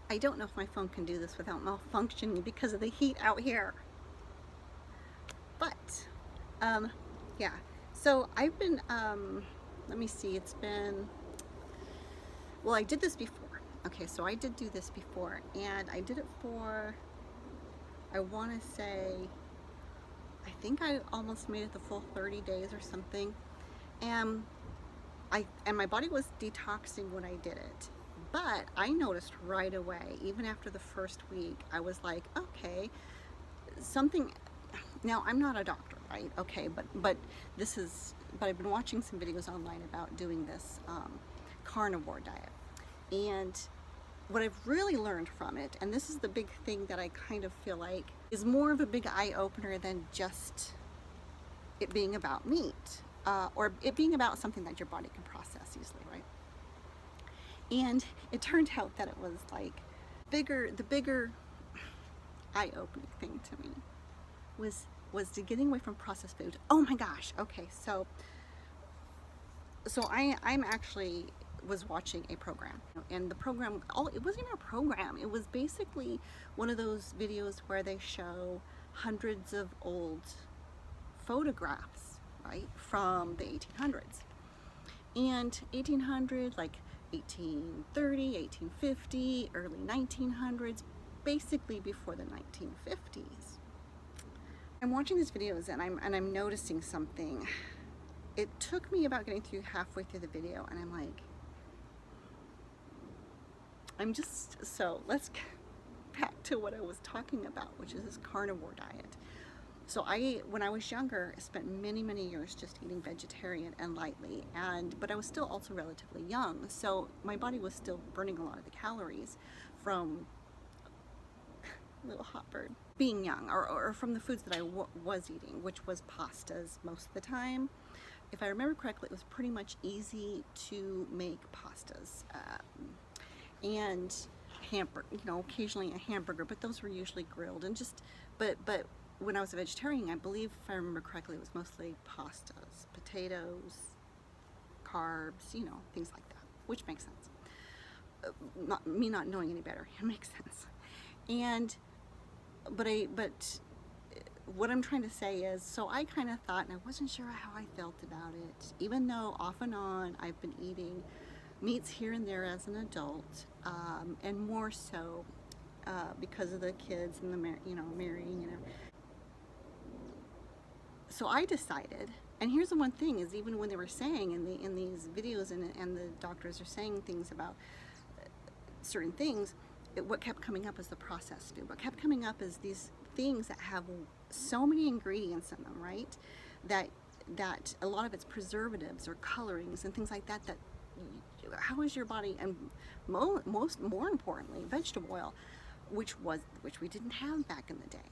I don't know if my phone can do this without malfunctioning because of the heat out here. But, yeah. So I've been, let me see, it's been, well, I did this before. Okay, so I did do this before, and I did it for, I want to say, I think I almost made it the full 30 days or something. And my body was detoxing when I did it. But I noticed right away, even after the first week, I was like, okay, something. Now I'm not a doctor, right? Okay, but I've been watching some videos online about doing this carnivore diet, and what I've really learned from it, and this is the big thing that I kind of feel like is more of a big eye opener than just it being about meat, or it being about something that your body can process easily, right? And it turned out that it was like the bigger eye-opening thing to me was to getting away from processed food. Oh my gosh. Okay, so I'm actually was watching a program, and the program, it wasn't even a program, it was basically one of those videos where they show hundreds of old photographs, right, from the 1800s. And 1800, like 1830, 1850, early 1900s, basically before the 1950s. I'm watching these videos and I'm noticing something. It took me about getting through halfway through the video, and I'm like, so let's get back to what I was talking about, which is this carnivore diet. So when I was younger, I spent many years just eating vegetarian and lightly, but I was still also relatively young, so my body was still burning a lot of the calories from little hot bird being young, or from the foods that I was eating, which was pastas most of the time. If I remember correctly, it was pretty much easy to make pastas, and occasionally a hamburger, but those were usually grilled, and but when I was a vegetarian, I believe, if I remember correctly, it was mostly pastas, potatoes, carbs, things like that, which makes sense. Me not knowing any better, it makes sense. But what I'm trying to say is, so I kind of thought, and I wasn't sure how I felt about it, even though off and on I've been eating meats here and there as an adult, and more so because of the kids and the marrying and everything. So I decided, and here's the one thing, is even when they were saying in these videos, and the doctors are saying things about certain things, what kept coming up is the processed food. What kept coming up is these things that have so many ingredients in them, right? That a lot of it's preservatives or colorings and things like that. That how is your body, and more importantly, vegetable oil, which we didn't have back in the day,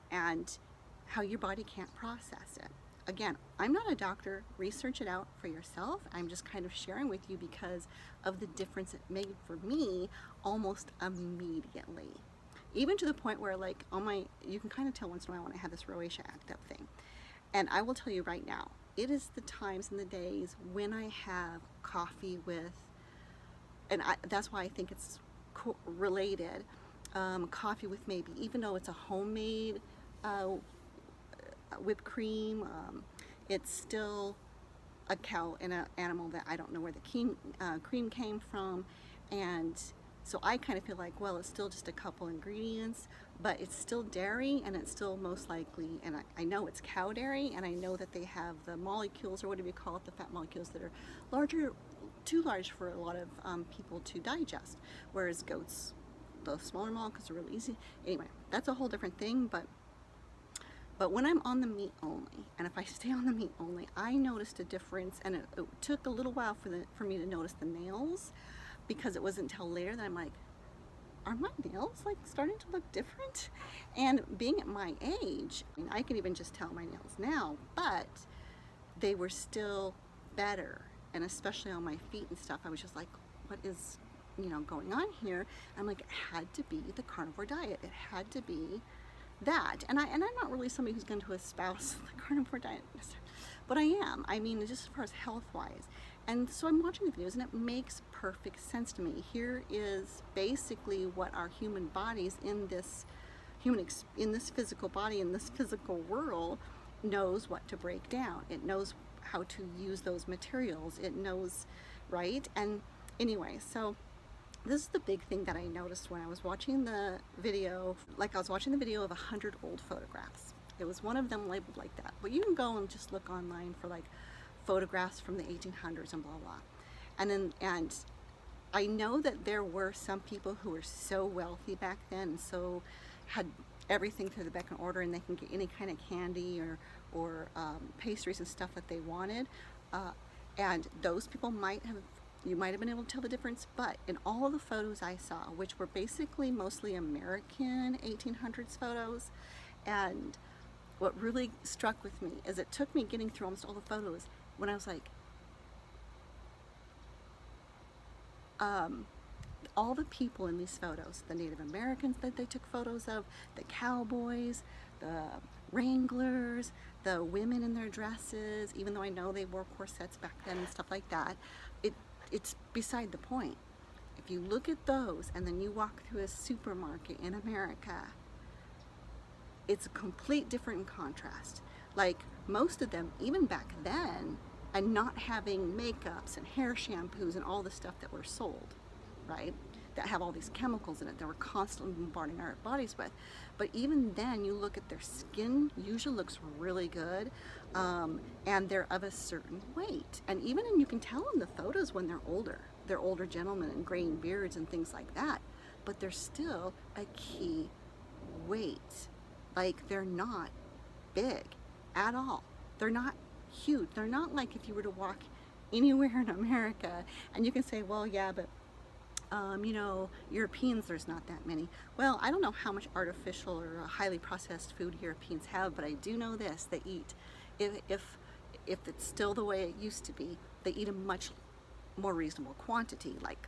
and how your body can't process it. Again, I'm not a doctor. Research it out for yourself. I'm just kind of sharing with you because of the difference it made for me almost immediately. Even to the point where, like, you can kind of tell once in a while when I have this rosacea act up thing. And I will tell you right now, it is the times and the days when I have coffee with, and that's why I think it's related, coffee with maybe, even though it's a homemade whipped cream, it's still a cow and an animal that I don't know where the cream came from, and so I kind of feel like, well, it's still just a couple ingredients, but it's still dairy, and it's still most likely, and I know it's cow dairy, and I know that they have the molecules, or what do we call it, the fat molecules that are too large for a lot of people to digest, whereas goats, the smaller molecules are really easy. Anyway, that's a whole different thing, but when I'm on the meat only, and if I stay on the meat only, I noticed a difference, and it took a little while for me to notice the nails, because it wasn't until later that I'm like, are my nails like starting to look different? And being at my age, I can even just tell my nails now, but they were still better, and especially on my feet and stuff, I was just like, what is going on here? I'm like, it had to be the carnivore diet. It had to be that, and I'm not really somebody who's going to espouse the carnivore diet, but I am. I mean, just as far as health-wise, And so I'm watching the videos and it makes perfect sense to me. Here is basically what our human bodies in this in this physical body, in this physical world, knows what to break down. It knows how to use those materials. It knows, right? And anyway, so this is the big thing that I noticed when I was watching the video. Like, I was watching the video of 100 old photographs. It was one of them labeled like that. But you can go and just look online for like photographs from the 1800s and blah blah. And I know that there were some people who were so wealthy back then and so had everything through the beck and order, and they can get any kind of candy or pastries and stuff that they wanted. And those people you might have been able to tell the difference, but in all of the photos I saw, which were basically mostly American 1800s photos, and what really struck with me is it took me getting through almost all the photos when I was like, all the people in these photos, the Native Americans that they took photos of, the cowboys, the wranglers, the women in their dresses, even though I know they wore corsets back then and stuff like that, it's beside the point. If you look at those and then you walk through a supermarket in America, it's a complete different contrast. Like, most of them, even back then, and not having makeups and hair shampoos and all the stuff that were sold, right? That have all these chemicals in it that we're constantly bombarding our bodies with. But even then, you look at their skin, usually looks really good, and they're of a certain weight. And even, and you can tell in the photos when they're older gentlemen and graying beards and things like that, but they're still a key weight. Like, they're not big at all. They're not huge. They're not like if you were to walk anywhere in America and you can say, well, yeah, but you know, Europeans, there's not that many. Well, I don't know how much artificial or highly processed food Europeans have, but I do know this: they eat, if it's still the way it used to be, they eat a much more reasonable quantity, like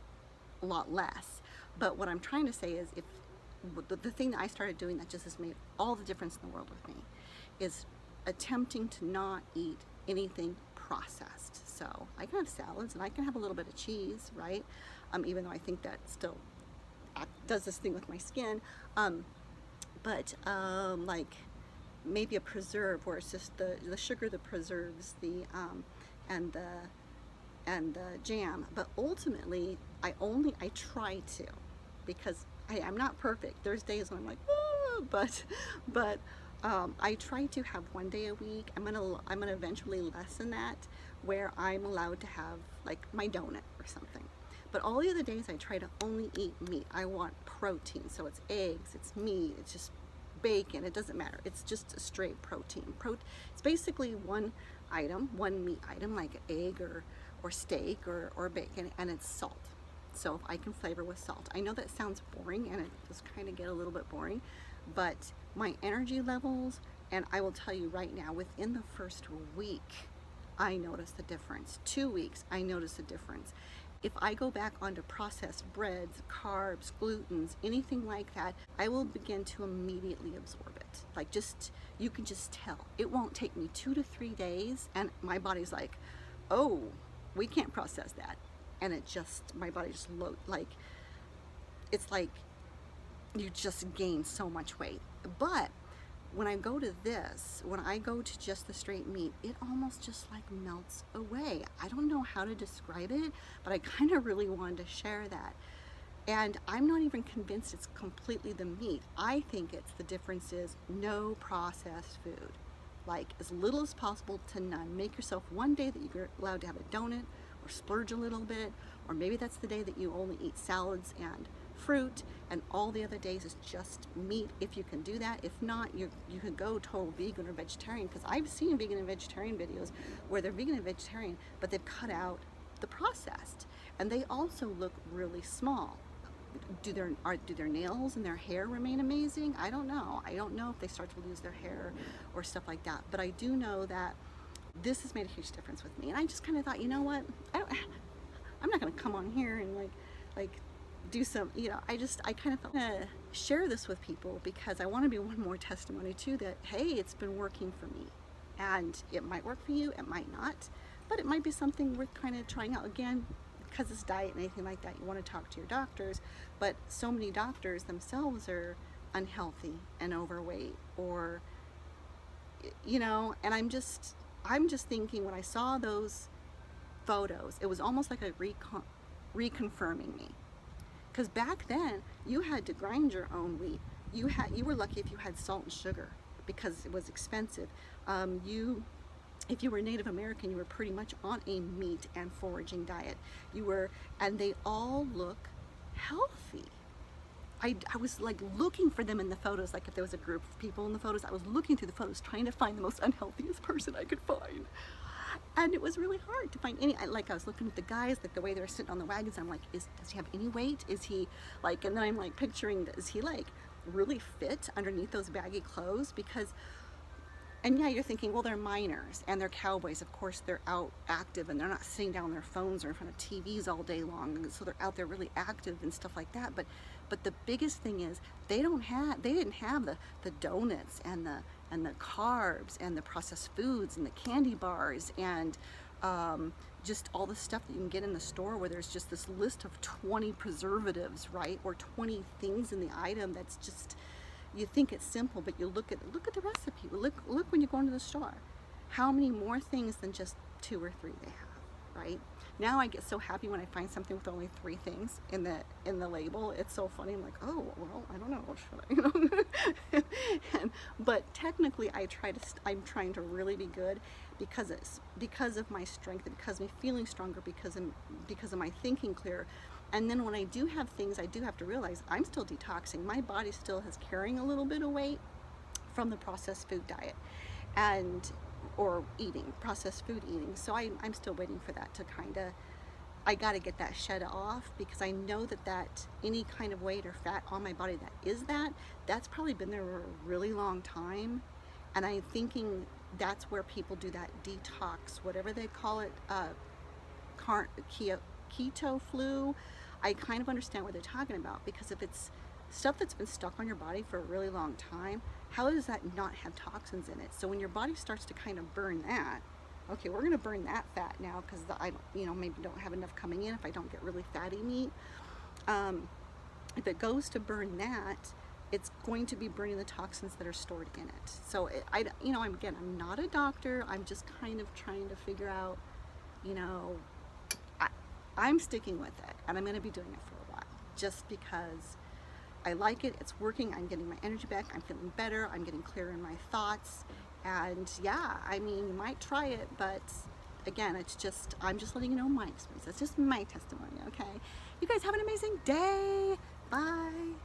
a lot less. But what I'm trying to say is, if the thing that I started doing that just has made all the difference in the world with me is attempting to not eat anything processed. So I can have salads and I can have a little bit of cheese, right? Even though I think that still does this thing with my skin. But like maybe a preserve where it's just the sugar that preserves and the jam. But ultimately, I try to, because I'm not perfect. There's days when I'm like, oh, but I try to have one day a week. I'm gonna eventually lessen that, where I'm allowed to have like my donut or something. But all the other days I try to only eat meat. I want protein, so it's eggs, it's meat, it's just bacon. It doesn't matter. It's just a straight protein. It's basically one meat item, like an egg or steak or bacon, and it's salt. So if I can flavor with salt. I know that sounds boring, and it does kind of get a little bit boring, but my energy levels, and I will tell you right now, within the first week, I noticed the difference. 2 weeks, I noticed the difference. If I go back onto processed breads, carbs, glutens, anything like that, I will begin to immediately absorb it. Like, just, you can just tell. It won't take me 2 to 3 days, and my body's like, oh, we can't process that. And it just, my body just it's like you just gain so much weight. But when I go to this, when I go to just the straight meat, it almost just like melts away. I don't know how to describe it, but I kind of really wanted to share that. And I'm not even convinced it's completely the meat. I think it's the difference is no processed food. Like, as little as possible to none. Make yourself one day that you're allowed to have a donut or splurge a little bit, or maybe that's the day that you only eat salads and fruit, and all the other days is just meat, if you can do that. If not, you can go total vegan or vegetarian, because I've seen vegan and vegetarian videos where they're vegan and vegetarian, but they've cut out the processed, and they also look really small. Do their nails and their hair remain amazing? I don't know. I don't know if they start to lose their hair or stuff like that, but I do know that this has made a huge difference with me. And I just kind of thought, you know what, I'm not going to come on here and like do some, you know, I kind of thought share this with people, because I want to be one more testimony too that, hey, it's been working for me. And it might work for you, it might not, but it might be something worth kind of trying out. Again, because it's diet and anything like that, you want to talk to your doctors, but so many doctors themselves are unhealthy and overweight, or and I'm just thinking, when I saw those photos, it was almost like a reconfirming me. Because back then, you had to grind your own wheat. You were lucky if you had salt and sugar because it was expensive. If you were Native American, you were pretty much on a meat and foraging diet. And they all look healthy. I was like looking for them in the photos, like if there was a group of people in the photos, I was looking through the photos trying to find the most unhealthiest person I could find. And it was really hard to find any. Like, I was looking at the guys, like the way they were sitting on the wagons, I'm like, does he have any weight? Is he like, and then I'm like picturing, is he like really fit underneath those baggy clothes? And yeah, you're thinking, well, they're miners and they're cowboys. Of course, they're out active and they're not sitting down on their phones or in front of TVs all day long. And so they're out there really active and stuff like that. But the biggest thing is they didn't have the donuts and the carbs and the processed foods and the candy bars and just all the stuff that you can get in the store, where there's just this list of 20 preservatives, right? Or 20 things in the item that's just, you think it's simple, but you look at the recipe. Look when you go into the store, how many more things than just 2 or 3 they have, right? Now I get so happy when I find something with only 3 things in the label. It's so funny. I'm like, oh well, I don't know, should I? But technically, I'm trying to really be good, because of my strength, and because of me feeling stronger, because of my thinking clearer. And then when I do have things, I do have to realize I'm still detoxing. My body still is carrying a little bit of weight from the processed food diet or processed food eating. So I'm still waiting for that to I got to get that shed off, because I know that any kind of weight or fat on my body that's probably been there for a really long time. And I'm thinking that's where people do that detox, whatever they call it, keto flu. I kind of understand what they're talking about, because if it's stuff that's been stuck on your body for a really long time, how does that not have toxins in it? So when your body starts to kind of burn that, okay, we're going to burn that fat now, because I maybe don't have enough coming in if I don't get really fatty meat. If it goes to burn that, it's going to be burning the toxins that are stored in it. So I'm not a doctor. I'm just kind of trying to figure out, I'm sticking with it, and I'm going to be doing it for a while, just because I like it. It's working. I'm getting my energy back. I'm feeling better. I'm getting clearer in my thoughts. And yeah, you might try it, but again, I'm just letting you know my experience. That's just my testimony, okay? You guys have an amazing day. Bye.